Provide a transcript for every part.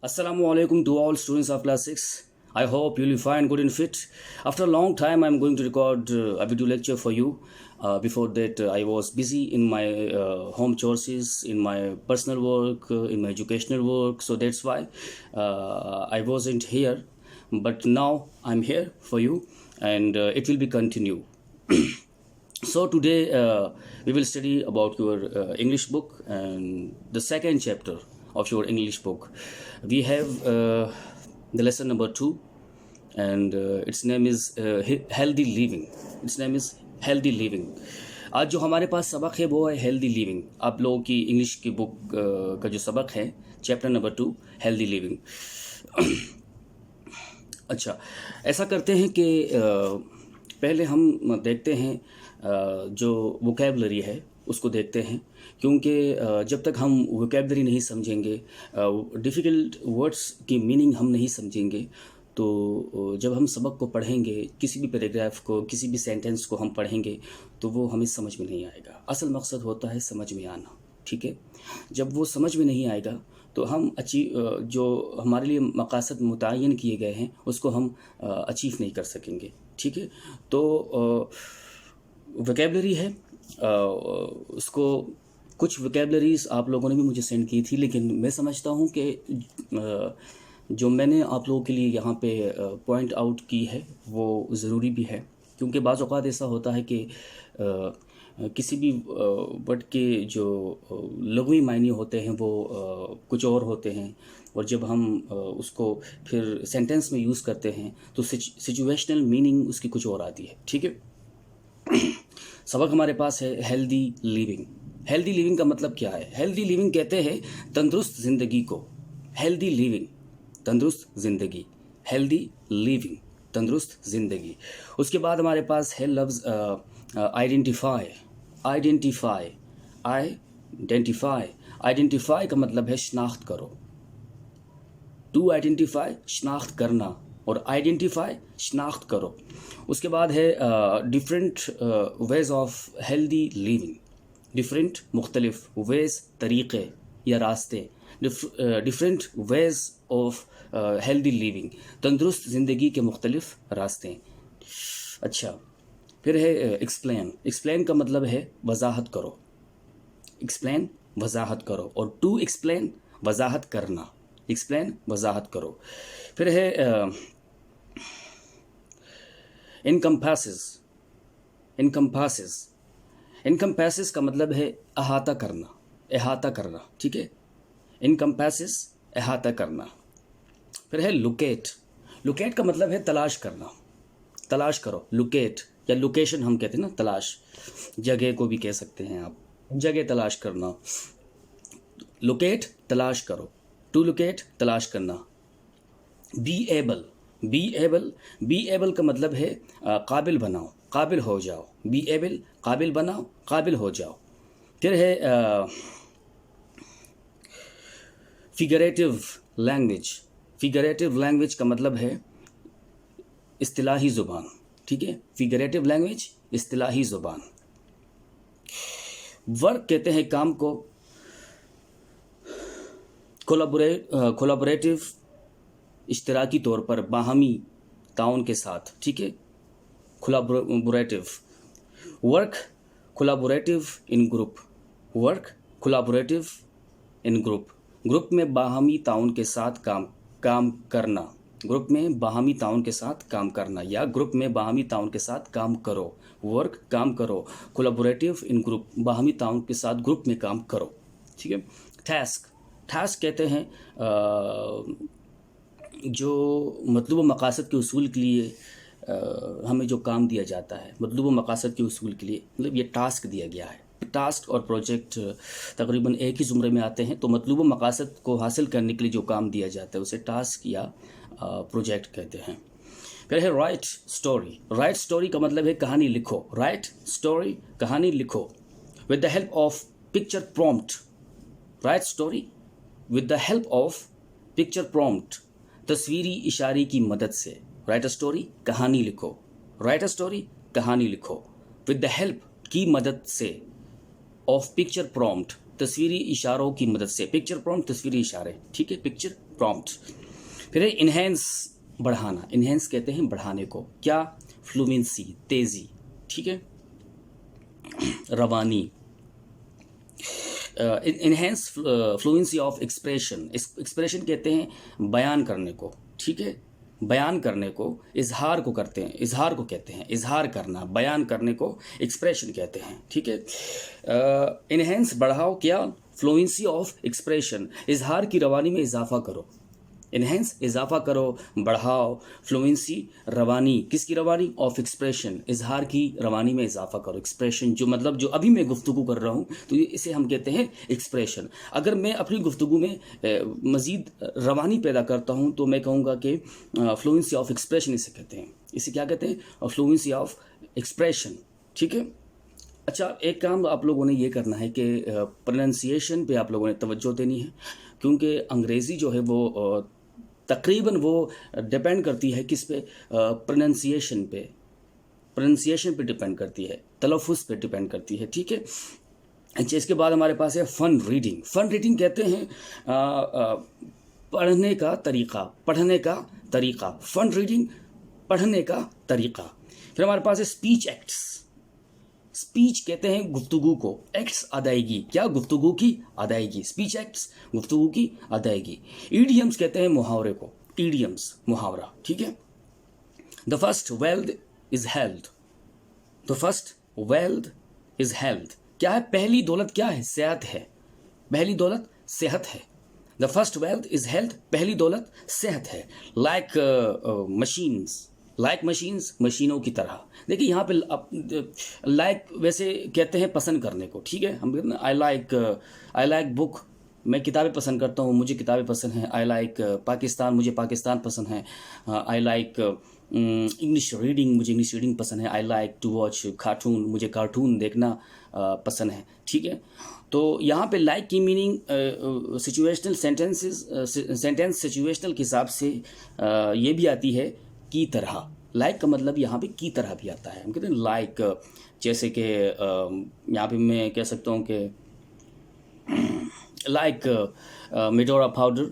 Assalamu alaikum to all students of class 6. I hope you'll be fine, good and fit. After a long time, I'm going to record a video lecture for you. Before that, I was busy in my home chores, in my personal work, in my educational work. So that's why I wasn't here. But now I'm here for you, and it will be continue. So today we will study about your English book and the second chapter of your English book. We have the lesson number 2, and its name is healthy living. Its name is healthy living. आज जो हमारे पास सबक है वो है healthy living. आप लोगों की इंग्लिश की बुक का जो सबक है चैप्टर नंबर 2 हेल्दी लिविंग. अच्छा, ऐसा करते हैं कि पहले हम देखते हैं जो वोकैबलरी है उसको देखते हैं, क्योंकि जब तक हम वोकैबलरी नहीं समझेंगे, डिफ़िकल्ट वर्ड्स की मीनिंग हम नहीं समझेंगे, तो जब हम सबक को पढ़ेंगे, किसी भी पैराग्राफ को, किसी भी सेंटेंस को हम पढ़ेंगे तो वो हमें समझ में नहीं आएगा. असल मकसद होता है समझ में आना. ठीक है, जब वो समझ में नहीं आएगा तो हम जो हमारे लिए मकासद मुतय्यन किए गए हैं उसको हम अचीव नहीं कर सकेंगे. ठीक है, तो वोकैबलरी है, उसको कुछ वोकैबलरीज आप लोगों ने भी मुझे सेंड की थी, लेकिन मैं समझता हूँ कि जो मैंने आप लोगों के लिए यहाँ पे पॉइंट आउट की है वो ज़रूरी भी है, क्योंकि बाज़ औक़ात ऐसा होता है कि किसी भी वर्ड के जो लग़वी मायने होते हैं वो कुछ और होते हैं, और जब हम उसको फिर सेंटेंस में यूज़ करते हैं तो सिचुएशनल मीनिंग उसकी कुछ और आती है. ठीक है, सबक हमारे पास है हेल्दी लिविंग. हेल्दी लिविंग का मतलब क्या है? हेल्दी लिविंग कहते हैं तंदुरुस्त ज़िंदगी को. हेल्दी लिविंग, तंदुरुस्त ज़िंदगी. हेल्दी लिविंग, तंदुरुस्त ज़िंदगी. उसके बाद हमारे पास है लफ्ज़ आइडेंटिफाई. Identify, identify. आइडेंटिफाई का मतलब है शनाख्त करो. टू आइडेंटिफाई, शनाख्त करना, और आइडेंटिफाई शनाख्त करो. उसके बाद है different ways of healthy living. Different मुख्तलिफ वेज, तरीक़े या रास्ते. Different ways of healthy living, तंदुरुस्त ज़िंदगी के मुख्तलिफ रास्ते. अच्छा, फिर है एक्सप्लेन. एक्सप्लेन का मतलब है वजाहत करो. एक्सप्लेन, वजाहत करो, और टू एक्सप्लेन, वजाहत करना. एक्सप्लेन, वजाहत करो. फिर है इनकम्पासेस. इनकम्पासेस, इनकम्पासेस का मतलब है अहाता करना, अहाता करना. ठीक है, इनकम्पासेस, अहाता करना. फिर है लोकेट. लोकेट का मतलब है तलाश करना. तलाश करो, लोकेट, या लोकेशन हम कहते हैं ना, तलाश. जगह को भी कह सकते हैं आप, जगह तलाश करना. लोकेट, तलाश करो. टू लोकेट, तलाश करना. Be able. Be able, be able का मतलब है काबिल बनाओ, काबिल हो जाओ. बी एबल, काबिल बनाओ, काबिल हो जाओ. फिर है फिगरेटिव लैंग्वेज. फिगरेटिव लैंग्वेज का मतलब है इस्तिलाही ज़ुबान. ठीक है, फिगरेटिव लैंग्वेज, इस्तिलाही ज़ुबान. वर्क कहते हैं काम को. कोलैबोरेटिव, इश्तराकी तौर पर, बाहमी ताउन के साथ. ठीक है, कोलैबोरेटिव. वर्क कोलैबोरेटिव इन ग्रुप. वर्क कोलैबोरेटिव इन ग्रुप. ग्रुप में बाहमी ताउन के साथ काम करना. ग्रुप में बाहमी ताउन के साथ काम करना, या ग्रुप में बाहमी ताउन के साथ काम करो. वर्क, काम करो. कोलैबोरेटिव इन ग्रुप, बाहमी ताउन के साथ ग्रुप में काम करो. ठीक है. टास्क. टास्क कहते हैं जो मतलूब मकासद के उसूल के लिए हमें जो काम दिया जाता है, मतलूब मकासद के उसूल के लिए, मतलब ये टास्क दिया गया है. टास्क और प्रोजेक्ट तकरीबन एक ही ज़ुमरे में आते हैं, तो मतलूब मकासद को हासिल करने के लिए जो काम दिया जाता है उसे टास्क या प्रोजेक्ट कहते हैं. फिर है राइट स्टोरी. राइट स्टोरी का मतलब है कहानी लिखो. राइट स्टोरी, कहानी लिखो. With the help of picture prompt. Write story with the help of picture prompt, तस्वीरी इशारे की मदद से. राइट अ स्टोरी, कहानी लिखो. राइट अ स्टोरी, कहानी लिखो. विद द हेल्प, की मदद से, ऑफ पिक्चर प्रॉम्प्ट, तस्वीरी इशारों की मदद से, पिक्चर प्रॉम्प्ट तस्वीरी इशारे, ठीक है, पिक्चर प्रॉम्प्ट। फिर है इन्हेंस, बढ़ाना, इन्हेंस कहते हैं बढ़ाने को, क्या, फ्लुएंसी, तेजी, ठीक है, रवानी। Enhance fluency of expression, expression कहते हैं बयान करने को, ठीक है, बयान करने को, इजहार को करते हैं, इजहार को कहते हैं, इजहार करना, बयान करने को एक्सप्रेशन कहते हैं, ठीक है। इन्हेंस बढ़ाओ, क्या, फ्लुएंसी ऑफ एक्सप्रेशन, इजहार की रवानी में इजाफा करो, इन्हेंस इजाफा करो, बढ़ाओ, फ्लुएंसी रवानी, किसकी रवानी, ऑफ एक्सप्रेशन, इजहार की रवानी में इजाफा करो, एक्सप्रेशन जो मतलब जो अभी मैं गुफ्तगू कर रहा हूँ तो इसे हम कहते हैं एक्सप्रेशन। अगर मैं अपनी गुफ्तगू में मज़ीद रवानी पैदा करता हूँ तो मैं कहूँगा कि फ्लुएंसी ऑफ एक्सप्रेशन इसे कहते हैं, इसे क्या कहते हैं, फ्लुएंसी ऑफ एक्सप्रेशन, ठीक है। अच्छा, एक काम आप लोगों ने ये करना है कि प्रोनाउंसिएशन पे आप लोगों ने तवज्जो देनी है, क्योंकि अंग्रेज़ी जो है वो तकरीबन वो डिपेंड करती है किस पे, प्रोनाउंसिएशन पे डिपेंड करती है, तलफ़ुज़ पे डिपेंड करती है, ठीक है। अच्छा, इसके बाद हमारे पास है फ़न रीडिंग। फ़न रीडिंग कहते हैं पढ़ने का तरीक़ा, पढ़ने का तरीक़ा, फ़न रीडिंग, पढ़ने का तरीक़ा। फिर हमारे पास है स्पीच एक्ट्स, स्पीच कहते हैं गुफ्तगू को, एक्ट्स अदायगी, क्या, गुफ्तगू की अदायगी, स्पीच एक्ट्स गुफ्तगू की अदायगी। ईडियम्स कहते हैं मुहावरे को, ईडियम्स मुहावरा, ठीक है। The first wealth is health, the first wealth is health, क्या है, पहली दौलत क्या है, सेहत है, पहली दौलत सेहत है। The first wealth is health, पहली दौलत सेहत है। लाइक मशीन्स, लाइक मशीन्स, मशीनों की तरह। देखिए यहाँ पे लाइक वैसे कहते हैं पसंद करने को, ठीक है, हम कहते हैं आई लाइक बुक, मैं किताबें पसंद करता हूँ, मुझे किताबें पसंद हैं। आई लाइक पाकिस्तान, मुझे पाकिस्तान पसंद है। आई लाइक इंग्लिश रीडिंग, मुझे इंग्लिश रीडिंग पसंद है। I like to watch cartoon, मुझे कार्टून देखना पसंद है, ठीक है। तो यहाँ पे लाइक की मीनिंग सिचुएशनल सेंटेंस सिचुएशनल के हिसाब से ये भी आती है की तरह। लाइक का मतलब यहाँ पे की तरह भी आता है। हम कहते हैं लाइक, जैसे कि यहाँ पे मैं कह सकता हूँ कि लाइक मेडोरा पाउडर,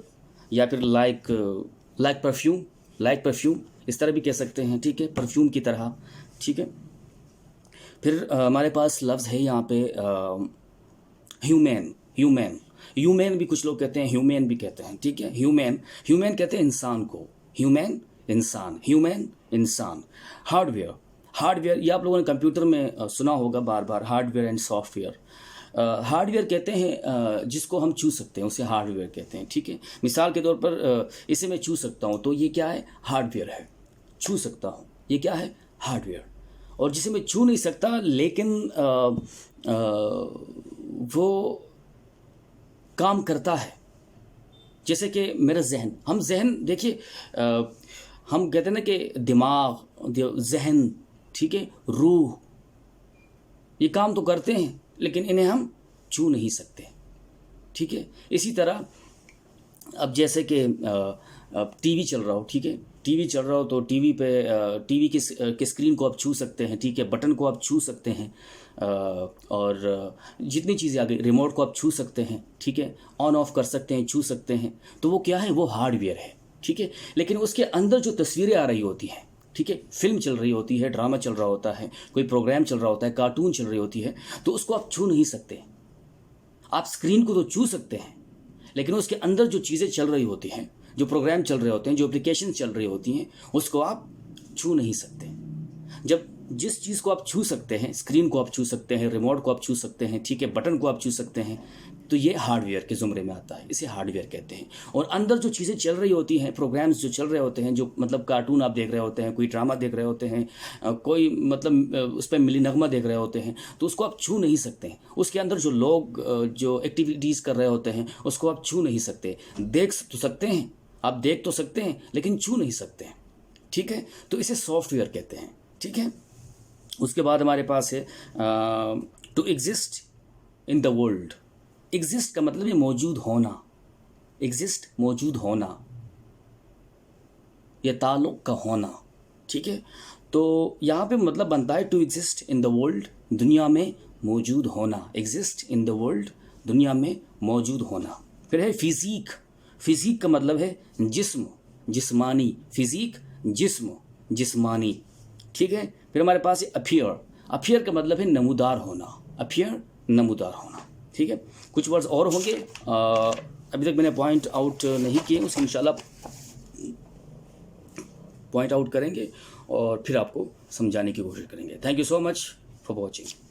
या फिर लाइक परफ्यूम, लाइक परफ्यूम, इस तरह भी कह सकते हैं, ठीक है, परफ्यूम की तरह, ठीक है। फिर हमारे पास लफ्ज़ है यहाँ पे ह्यूमन, ह्यूमन, ह्यूमन भी कुछ लोग कहते हैं, ह्यूमन भी कहते हैं, ठीक है। ह्यूमन, ह्यूमन कहते हैं इंसान को, ह्यूमन इंसान, ह्यूमन इंसान। हार्डवेयर, हार्डवेयर ये आप लोगों ने कंप्यूटर में सुना होगा बार बार, हार्डवेयर एंड सॉफ्टवेयर। हार्डवेयर कहते हैं जिसको हम छू सकते हैं, उसे हार्डवेयर कहते हैं, ठीक है। मिसाल के तौर पर इसे मैं छू सकता हूँ तो ये क्या है, हार्डवेयर है, छू सकता हूँ, ये क्या है, हार्डवेयर। और जिसे मैं छू नहीं सकता लेकिन वो काम करता है, जैसे कि मेरा जहन, हम जहन देखिए, हम कहते हैं ना कि दिमाग, जहन, ठीक है, रूह, ये काम तो करते हैं लेकिन इन्हें हम छू नहीं सकते, ठीक है। इसी तरह अब जैसे कि टीवी चल रहा हो, ठीक है, टीवी चल रहा हो तो टीवी पे टीवी की स्क्रीन को आप छू सकते हैं, ठीक है, बटन को आप छू सकते हैं, और जितनी चीज़ें आ गई, रिमोट को आप छू सकते हैं, ठीक है, ऑन ऑफ कर सकते हैं, छू सकते हैं, तो वो क्या है, वो हार्डवेयर है, ठीक है। लेकिन उसके अंदर जो तस्वीरें आ रही होती हैं, ठीक है, फिल्म चल रही होती है, ड्रामा चल रहा होता है, कोई प्रोग्राम चल रहा होता है, कार्टून चल रही होती है, तो उसको आप छू नहीं सकते। आप स्क्रीन को तो छू सकते हैं लेकिन उसके अंदर जो चीज़ें चल रही होती हैं, जो प्रोग्राम चल रहे होते हैं, जो एप्लीकेशन चल रही होती हैं, उसको आप छू नहीं सकते। जब जिस चीज़ को आप छू सकते हैं, स्क्रीन को आप छू सकते हैं, रिमोट को आप छू सकते हैं, ठीक है, बटन को आप छू सकते हैं, तो ये हार्डवेयर के ज़ुमरे में आता है, इसे हार्डवेयर कहते हैं। और अंदर जो चीज़ें चल रही होती हैं, प्रोग्राम्स जो चल रहे होते हैं, जो मतलब कार्टून आप देख रहे होते हैं, कोई ड्रामा देख रहे होते हैं, कोई मतलब उस पर मिली नगमा देख रहे होते हैं, तो उसको आप छू नहीं सकते हैं। उसके अंदर जो लोग जो एक्टिविटीज़ कर रहे होते हैं उसको आप छू नहीं सकते। देख तो सकते हैं, आप देख तो सकते हैं लेकिन छू नहीं सकते हैं, ठीक है, तो इसे सॉफ्टवेयर कहते हैं, ठीक है। उसके बाद हमारे पास है to exist in the world. Exist का मतलब है मौजूद होना, एग्जिस्ट मौजूद होना, या ताल्लुक़ का होना, ठीक है। तो यहाँ पे मतलब बनता है to exist in the world, दुनिया में मौजूद होना, एग्जिस्ट इन द वर्ल्ड, दुनिया में मौजूद होना। फिर है फिज़ीक, फिज़ीक का मतलब है जिस्म, जिस्मानी, फिज़ीक जिस्म, जिस्मानी, ठीक है। फिर हमारे पास है अपियर, अपियर का मतलब है नमूदार होना, अपियर नमूदार होना, ठीक है। कुछ वर्ड्स और होंगे अभी तक मैंने पॉइंट आउट नहीं किए, उसको इंशाल्लाह पॉइंट आउट करेंगे और फिर आपको समझाने की कोशिश करेंगे। Thank you so much for watching.